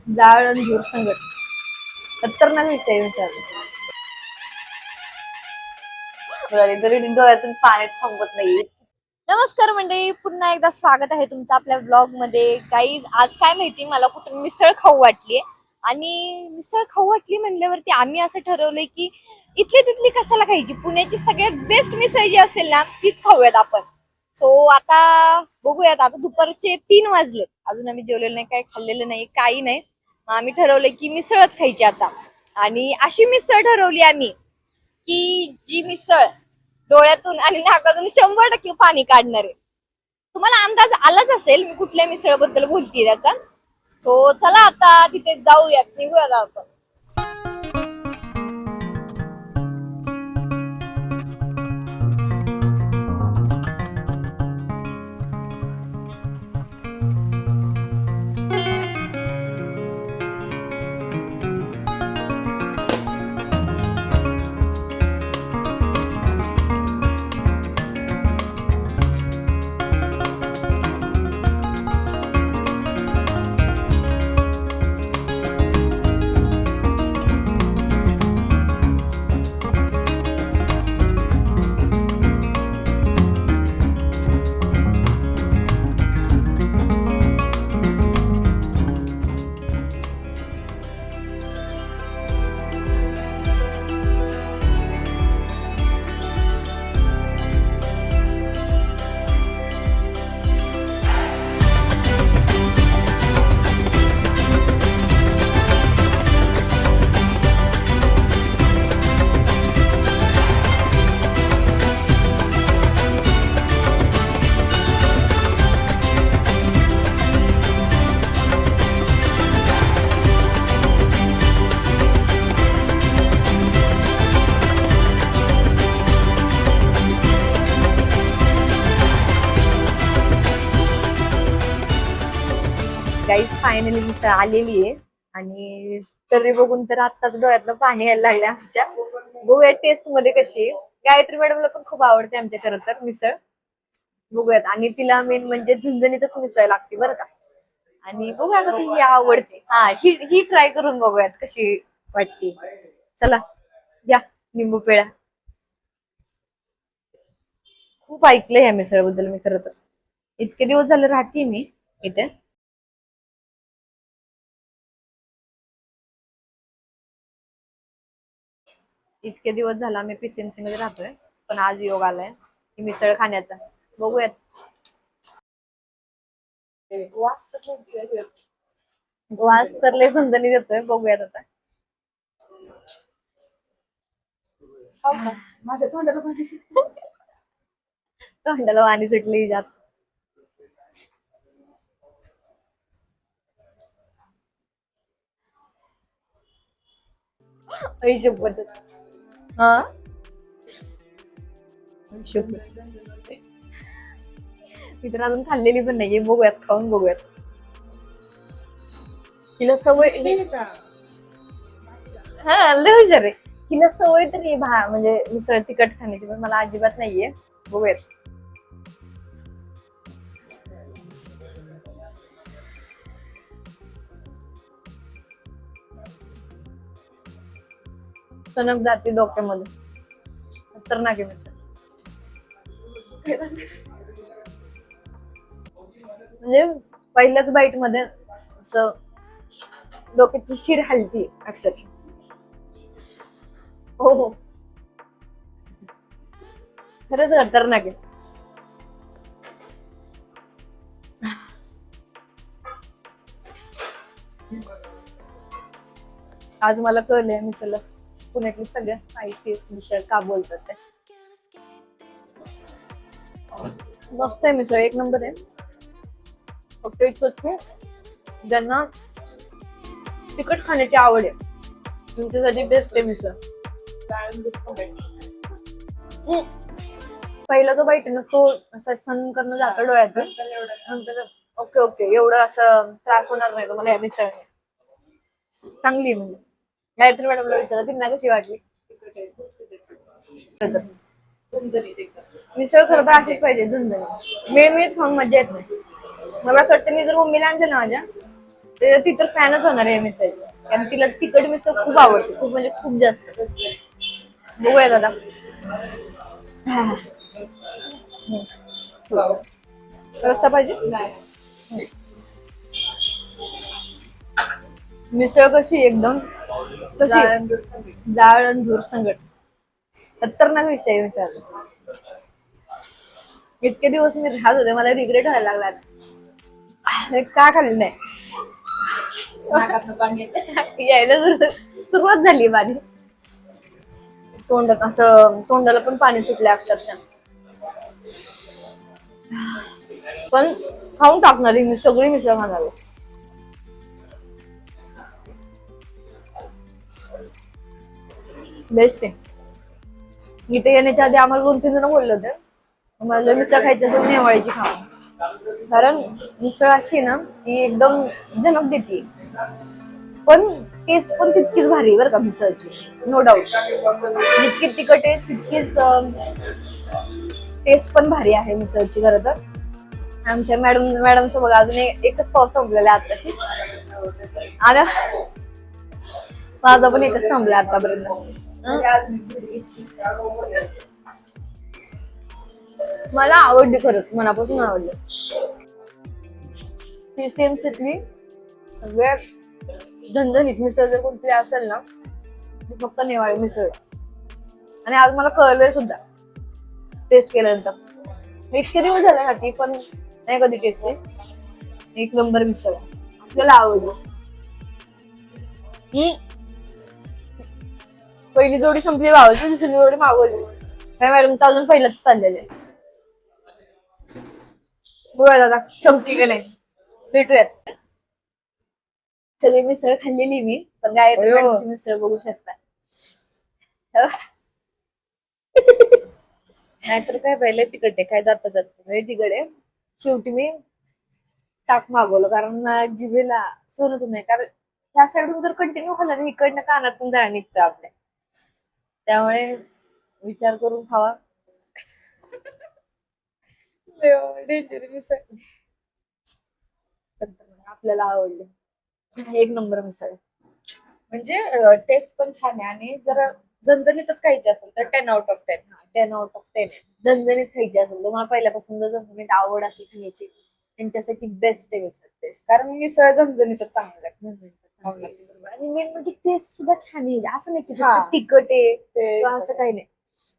जाळ आणि झूर संगत खतरनाक विषय विचारला. तरी डोळ्यातून पाणी थांबत नाही. नमस्कार मंडळी, पुन्हा एकदा स्वागत आहे तुमचं आपल्या ब्लॉग मध्ये. काही आज काय माहिती मला कुठून मिसळ खाऊ वाटली आणि मिसळ खाऊ वाटली म्हणल्यावरती आम्ही असं ठरवलंय की इथली तिथली कशाला खायची, पुण्याची सगळ्यात बेस्ट मिसळ जी असेल ना तीच खाऊयात आपण. सो आता बघूयात. आता दुपारचे 3 वाजले, अजून आम्ही जेवलेलं नाही, काही खाल्लेलं नाही, काही नाही. आम्ही ठरवलंय की मिसळच खायची आता. आणि अशी मिसळ ठरवली आम्ही की जी मिसळ डोळ्यातून आणि नाकातून 100% पाणी काढणार आहे. तुम्हाला अंदाज आलाच असेल मी कुठल्या मिसळबद्दल बोलतीये त्याचा. सो चला आता तिथे जाऊयात, निघूयात आपण. गाईस फायनली मिसळ आलेली आहे आणि तरी बघून तर आत्ताच डोळ्यातलं पाणी यायला लागलं आमच्या. बघूया टेस्ट मध्ये कशी आहे. गायत्री मॅडमला पण खूप आवडते आमच्या खरं तर मिसळ. बघूयात. आणि तिला मेन म्हणजे झणझणीतच मिसळ लागते बरं का. आणि बघूया आता ती आवडते. ही ट्राय करून बघूयात कशी वाटते. चला या लिंबू पेळा. खूप ऐकलंय ह्या मिसळबद्दल मी खरं तर. इतके दिवस झाले राहते मी इथे. इतके दिवस झाला मी पीसीएमसी मध्ये राहतोय, पण आज योग आलाय मिसळ खाण्याचा. बघूयात. वास तर लय झणझणीत येतोय. बघूयात आता. माझ्या तोंडाला पाणी सुटली जात. शपथ. हा शपथ. मी तर अजून खाल्लेली पण नाहीये. बघूयात, खाऊन बघूयात. तिला सवय. हा लय हुशार आहे. तिला सवय तरी म्हणजे मिसळ तिखट खाण्याची, पण मला अजिबात नाहीये. बघूयात. सनक जाते डोक्यामध्ये. खतरनाक आहे मिसळ. म्हणजे पहिल्याच बाईट मध्ये असं डोक्याची शिर हलती अक्षरशः. हो हो, खरंच खतरनाक आहे. आज मला कळलंय मिसळला पुण्यातली सगळ्यात स्पायसीएस्ट मिसळ का बोलतात ते. मस्त आहे मिसळ, एक नंबर आहे. फक्त इतकंच की ज्यांना तिखट खाण्याची आवड आहे तुमच्यासाठी बेस्ट आहे मिसळ. पहिला जो बाईट आहे ना तो असं सहन करणं जातं डोळ्यातून. नंतर ओके ओके, एवढं असं त्रास होणार नाही तुम्हाला या मिसळने. चांगली आहे. म्हणजे गायत्री मॅडमला विचारा त्यांना कशी वाटली. मिसळ खरं तर अशीच पाहिजे, झणझणीत. मिळमिळीत खाऊन मजा येत नाही. मला असं वाटतं मी जर मम्मीला आणते ना माझ्या, ती तर फॅनच होणार आहे मिसळची, कारण तिला तिखट मिसळ खूप आवडते, खूप म्हणजे खूप जास्त. बघूया दादा. रस्सा पाहिजे. मिसळ कशी एकदम जाळ आणि धूर संगट, खतरनाक विषय आहे मिसळ. इतके दिवस मी राहत होते, मला रिग्रेट व्हायला लागला मी का खाल्लं नाही. यायला सुरुवात झाली माझी. तोंडाला पण पाणी सुटले अक्षरशः. पण खाऊन टाकणार मी सगळी मिसळ खाणार. बेस्ट आहे. इथे येण्याच्या आधी आम्हाला 2-3 जण बोलले होते मला मिसळ खायची असेल नेवाळीची खावा, कारण मिसळ अशी ना की एकदम झणक देते, पण टेस्ट पण तितकीच भारी बरं का मिसळची, नो डाऊट. जितकी तिखट आहे तितकीच टेस्ट पण भारी आहे मिसळची. खरं तर आमच्या मॅडमचं बघा अजून एकच पाव संपलेला आहे आताशी, आणि माझा पण एकच संपला आतापर्यंत. मला आवडली खरंच, मनापासून आवडली. ती सेम तिथली सगळ्यात झणझणीत मिसळ जर कोणती असेल ना ती फक्त नेवाळी मिसळ. आणि आज मला कळलंय सुद्धा टेस्ट केल्यानंतर. इतके दिवस झाले ना ती पण नाही कधी टेस्ट केली. एक नंबर मिसळ आपल्याला आवडली. पहिली जोडी संपली भावाची, दुसरी जोडी मागवली. काय मॅडम तर अजून पहिलंच चाललेलं आहे. बघा दादा संपली का नाही, भेटूयात. सगळी मिसळ खाल्लेली मी, पण काय मिसळ बघू शकता. नाहीतर काय पहिले तिकडे काय जाता तिकडे. शेवटी मी ताक मागवलं, कारण जिभेला सहन होत नाही. कारण ह्या साईडून जर कंटिन्यू खाल्लं ना इकडनं कानातून जाळ निघतं आपल्या, त्यामुळे विचार करून खावा. डेंजर मिसळ आपल्याला आवडली. एक नंबर मिसळ, म्हणजे टेस्ट पण छान आहे, आणि जर झणझणीतच खायची असेल तर 10 out of 10. 10 out of 10. झणझणीत खायची असेल तर मला पहिल्यापासून जर झणझणीत आवड असेल खाण्याची, त्यांच्यासाठी बेस्ट आहे मिसळ. टेस्ट कारण मिसळ झणझणीतच चांगलं लागतं. आणि मेन म्हणजे टेस्ट सुद्धा छान आहे, असं नाही की तिखट आहे किंवा असं काही नाही,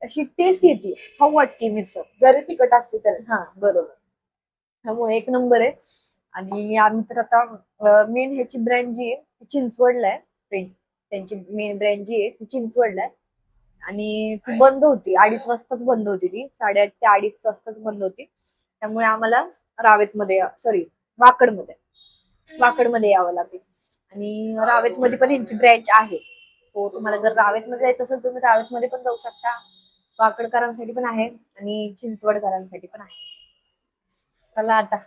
अशी टेस्ट येते, खाऊ वाटते मिसळ जरी तिखट असली तरी. हा बरोबर. त्यामुळे एक नंबर आहे. आणि आम्ही तर आता मेन ह्याची ब्रँड जी आहे ती चिंचवडला आहे. त्यांची मेन ब्रँड जी आहे ती चिंचवडला आहे, आणि ती बंद होती 2:30 वाजताच बंद होती. ती 8:30 ते 2:30 वाजताच बंद होती. त्यामुळे आम्हाला वाकडमध्ये यावं लागेल. आणि रावेतमध्ये पण यांची ब्रँच आहे. हो, तुम्हाला जर रावेतमध्ये जायचं असेल तुम्ही रावेतमध्ये पण जाऊ शकता. वाकडकरांसाठी पण आहे आणि चिंचवडकरांसाठी पण आहे. चला आता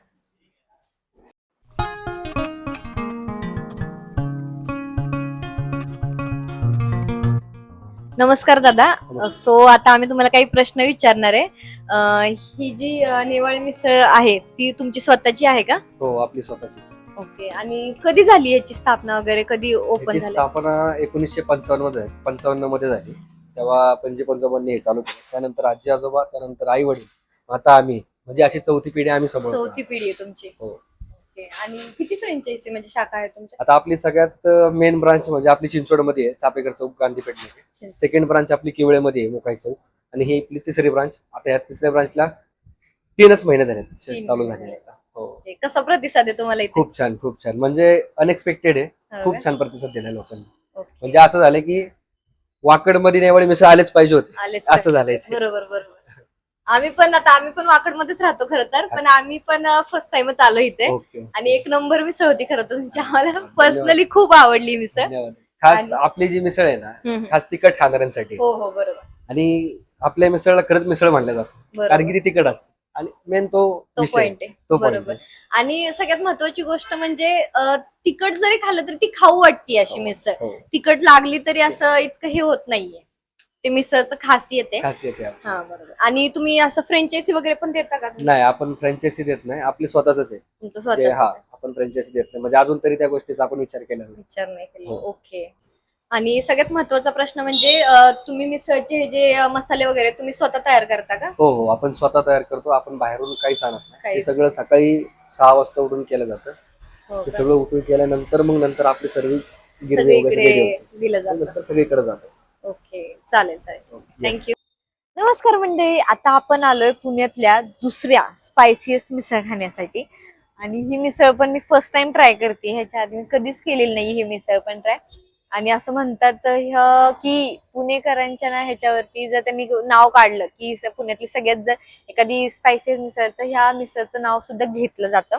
नमस्कार दादा. सो आता आम्ही तुम्हाला काही प्रश्न विचारणार आहे. ही जी नेवाळी मिसळ आहे ती तुमची स्वतःची आहे का? हो, आपली स्वतःची. ओके. आणि कधी झाली याची स्थापना वगैरे, कधी ओपन याची झाली? स्थापना 1955 मध्ये झाली. तेव्हा पणजी पंजोबांनी हे चालू केलं. त्यानंतर आजी आजोबा, त्यानंतर आई वडील, आता आम्ही, म्हणजे अशी चौथी पिढी आम्ही सांभाळतो. चौथी पिढी आहे तुमची. हो. ओके. आणि किती फ्रँचायझी म्हणजे शाखा आहे तुमच्या? आता आपली सगळ्यात मेन ब्रांच म्हणजे आपली चिंचवडमध्ये आहे, चापेकर चौक, गांधीपेठमध्ये. सेकंड ब्रांच आपली किवळेमध्ये आहे, मोकाई चौक. आणि ही आपली तिसरी ब्रांच. आता या तिसऱ्या ब्रांचला 3च महिने झाले चालू झाले. हो. कसा प्रतिसाद आहे तुम्हाला इथे? खूप छान, खूप छान. म्हणजे अनएक्सपेक्टेड आहे. हो खूप का? छान प्रतिसाद दिला लोकांनी. ओके. म्हणजे असं झालं की वाकडमध्ये नेवाळी मिसळ आलेच पाहिजे होते, आलेच असं पाहिजे. झालंय ते. बरोबर. आम्ही पण वाकडमध्येच राहतो खरं तर, पण आम्ही पण फर्स्ट टाइमच आलो इथे. ओके. आणि एक नंबर मिसळ होती खरं तर तुमची. आम्हाला पर्सनली खूप आवडली मिसळ. धन्यवाद. खास आपली जी मिसळ आहे ना, खास तिखट खाणाऱ्यांसाठी. हो बरोबर. आणि आपल्या मिसळला खरंच मिसळ म्हणलं जातं, कारण की ती तिखट असते. आणि मेन तो पॉइंट आहे. तो बरोबर. आणि सगळ्यात महत्वाची गोष्ट म्हणजे तिखट जरी खाल्लं तरी ती खाऊ वाटते अशी मिसळ. तिखट लागली तरी असं इतकं हे होत नाहीये. ते मिसळचं खासियत आहे. हा बरोबर. आणि तुम्ही असं फ्रँचायझी वगैरे पण देता का? नाही, आपण फ्रँचायझी देत नाही, आपली स्वतःच आहे. तुमचं स्वतःच? आपण फ्रँचायझी देत नाही, म्हणजे अजून तरी त्या गोष्टीचा आपण विचार केला नाही. विचार नाही केला. हो. ओके. आणि सगळ्यात महत्वाचा प्रश्न म्हणजे तुम्ही मिसळचे हे जे मसाले वगैरे तुम्ही स्वतः तयार करता का? हो हो, आपण स्वतः तयार करतो, आपण बाहेरून काहीच आणत नाही. हे काहीच सगळं सकाळी 6 वाजता उठून केलं जातं. हो ते का? सगळं उठून केल्यानंतर मग नंतर आपली सर्व्हिस गिरणी वगैरे सगळीकडे ready होते. दिलं मग जातं. नंतर सगळीकडे जातं. ओके, चालेल चालेल. Yes. थँक्यू. नमस्कार मंडळी, आता आपण आलोय पुण्यातल्या दुसऱ्या स्पायसीएस्ट मिसळ खाण्यासाठी. आणि ही मिसळ पण मी फर्स्ट टाइम ट्राय करते. ह्याच्या आधी मी कधीच केलेली नाही ही मिसळ पण ट्राय. आणि असं म्हणतात की पुणेकरांच्या ना ह्याच्यावरती जर त्यांनी नाव काढलं की पुण्यातली सगळ्यात जर एखादी स्पायसी मिसळ, तर ह्या मिसळचं नाव सुद्धा घेतलं जातं.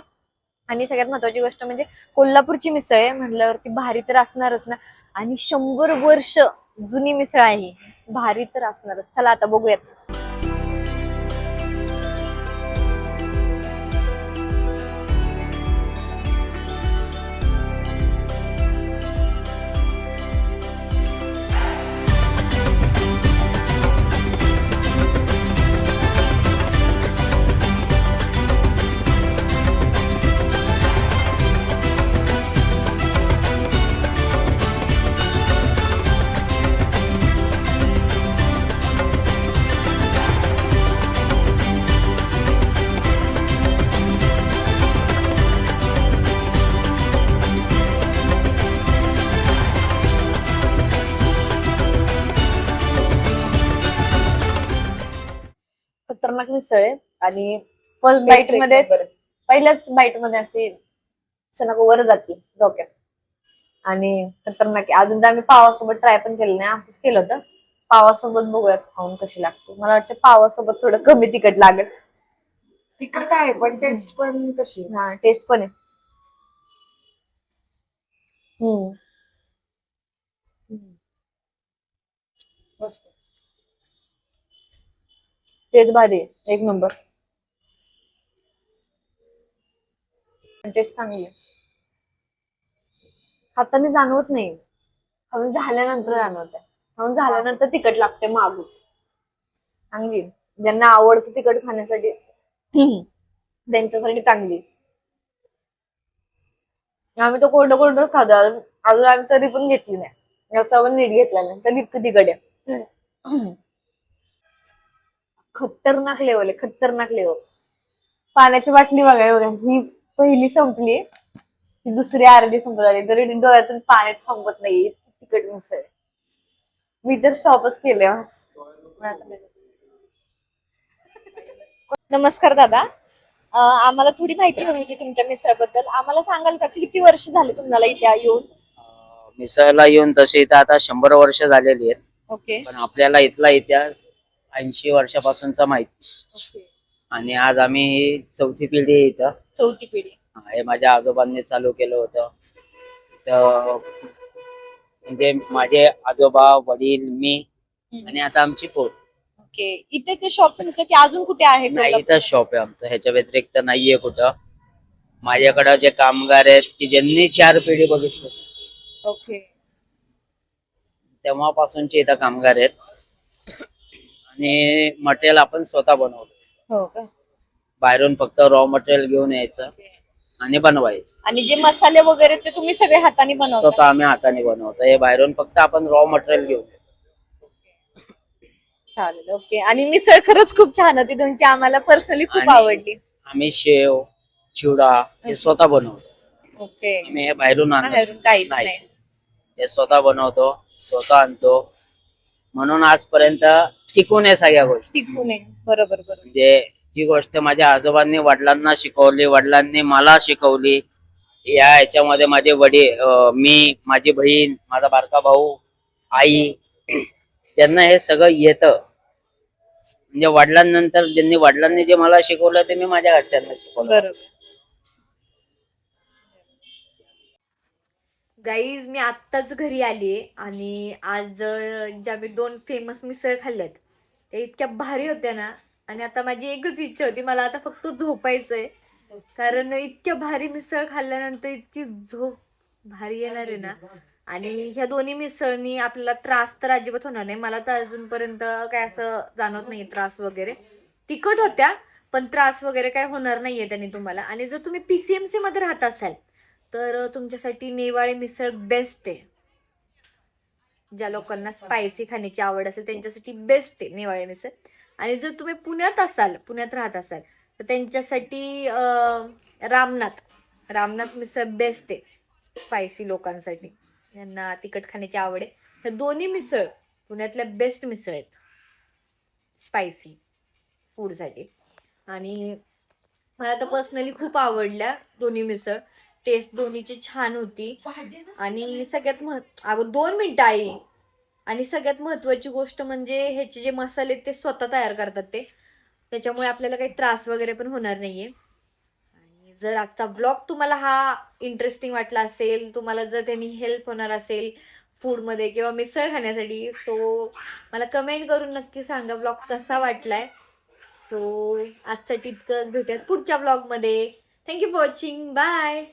आणि सगळ्यात महत्वाची गोष्ट म्हणजे कोल्हापूरची मिसळ आहे म्हटल्यावरती भारी तर असणारच ना. आणि 100 वर्ष जुनी मिसळ आहे, भारी तर असणारच. चला आता बघूयात. खतरनाक मिसळ आहे. आणि फर्स्ट बाईट एक मध्ये नंबर. पहिल्याच बाईट मध्ये अशी सनक वर जाते डोक्यात. आणि खतरनाक आहे. अजून तर आम्ही पावासोबत ट्राय पण केलं नाही, असंच केलं होतं. पावासोबत बघूयात खाऊन कशी लागते. मला वाटतं पावासोबत थोडं कमी तिखट लागेल. तिखट आहे पण टेस्ट पण कशी. हा, टेस्ट पण आहे. हम्म. मस्त. टेस्ट भारी आहे, एक नंबर. टेस्ट चांगली आहे. खाताना जाणवत नाही, खाऊन झाल्यानंतर जाणवत आहे. खाऊन झाल्यानंतर तिखट लागते मागून. चांगली आहे. ज्यांना आवडतं तिखट खाण्यासाठी त्यांच्यासाठी चांगली आहे. आम्ही तो कोरडं कोरडंच खातो अजून आम्ही तरी पण घेतली नाही. रस्सा पण नीट घेतला नाही, तर इतकं तिखट आहे. खतरनाक लेवल आहे, खतरनाक लेवल. पाण्याची बाटली बघा, ही पहिली संपली, ही दुसरी अर्धी संपत आली, तरी डोळ्यातून पाणी थांबत नाही. तिखट मिसळ आहे. मी तर स्टॉपच केले. नमस्कार दादा. आम्हाला थोडी माहिती हवी होती तुमच्या मिसळबद्दल. आम्हाला सांगाल का किती वर्ष झाले तुम्हाला इथे येऊन? मिसळला येऊन तसे इथं आता 100 वर्ष झालेली आहेत, ओके पण आपल्याला इथला इतिहास 80 वर्षापासूनचा माहिती. ओके. आणि आज आम्ही 4थी पिढी आहे इथं. चौथी पिढी. हे माझ्या आजोबांनी चालू केलं होतं. तर म्हणजे माझे आजोबा, वडील, मी आणि आता आमची पोट. ओके. इथे ते शॉप तुमचं की अजून कुठे आहे? नाही, इथं शॉप आहे आमचं, ह्याच्या व्यतिरिक्त नाहीये कुठं. माझ्याकडे जे कामगार आहेत की ज्यांनी 4 पिढी बघितली, ओके. तेव्हापासूनचे इथं कामगार आहेत. आणि मटेरियल आपण स्वतः बनवतो. हो का? बाहेरून फक्त रॉ मटेरियल घेऊन यायचं आणि बनवायचं. आणि जे मसाले वगैरे ते तुम्ही सगळे हाताने बनवता? स्वतः आम्ही हाताने बनवतो. हे बाहेरून फक्त आपण रॉ मटेरियल घेऊन येतो. चालेल. ओके. आणि मिसळ खरंच खूप छान होती तुमची, आम्हाला पर्सनली खूप आणि आवडली. आम्ही शेव, चिवडा हे स्वतः बनवतो. ओके. आम्ही हे बाहेरून आणत बाहेरून काहीच नाही. नाही. हे स्वतः बनवतो, स्वतः आणतो. म्हणून आजपर्यंत टिकून आहे सगळ्या गोष्टी. टिकू नये. बरोबर बरोबर. म्हणजे जी गोष्ट माझ्या आजोबांनी वडिलांना शिकवली, वडिलांनी मला शिकवली, या ह्याच्यामध्ये माझे वडील, मी, माझी बहीण, माझा बारका भाऊ, आई, त्यांना हे सगळं येतं. म्हणजे वडिलांनंतर वडिलांनी जे मला शिकवलं ते मी माझ्या घरच्यांना शिकवलं. बरोबर. गाईज, मी आत्ताच घरी आलीये आणि आज ज्या मी 2 फेमस मिसळ खाल्ल्यात त्या इतक्या भारी होत्या ना. आणि आता माझी एकच इच्छा होती, मला आता फक्त झोपायचंय. कारण इतक्या भारी मिसळ खाल्ल्यानंतर इतकी झोप भारी येणार आहे ना. आणि ह्या दोन्ही मिसळनी आपल्याला त्रास तर अजिबात होणार नाही. मला तर अजूनपर्यंत काय असं जाणवत नाही त्रास वगैरे. तिखट होत्या पण त्रास वगैरे काय होणार नाहीये त्याने तुम्हाला. आणि जर तुम्ही PCMC मध्ये राहत असाल तर तुमच्यासाठी नेवाळे मिसळ बेस्ट आहे. ज्या लोकांना स्पायसी खाण्याची आवड असेल त्यांच्यासाठी बेस्ट आहे नेवाळे मिसळ. आणि जर तुम्ही पुण्यात राहत असाल तर त्यांच्यासाठी रामनाथ मिसळ बेस्ट आहे स्पायसी लोकांसाठी, यांना तिखट खाण्याची आवड आहे. हे दोन्ही मिसळ पुण्यातल्या बेस्ट मिसळ आहेत स्पायसी फूडसाठी. आणि मला तर पर्सनली खूप आवडल्या दोन्ही मिसळ. टेस्ट दोन्हीची छान होती. आणि अगं 2 मिनिटं आई. आणि सगळ्यात महत्वाची गोष्ट म्हणजे ह्याचे जे मसाले ते स्वतः तयार करतात ते, त्याच्यामुळे आपल्याला काही त्रास वगैरे पण होणार नाहीये. आणि जर आजचा ब्लॉग तुम्हाला हा इंटरेस्टिंग वाटला असेल, तुम्हाला जर त्यांनी हेल्प होणार असेल फूडमध्ये किंवा मिसळ खाण्यासाठी, सो मला कमेंट करून नक्की सांगा ब्लॉग कसा वाटलाय. सो आजसाठी इतकंच, भेटूयात पुढच्या ब्लॉगमध्ये. Thank you for watching. बाय.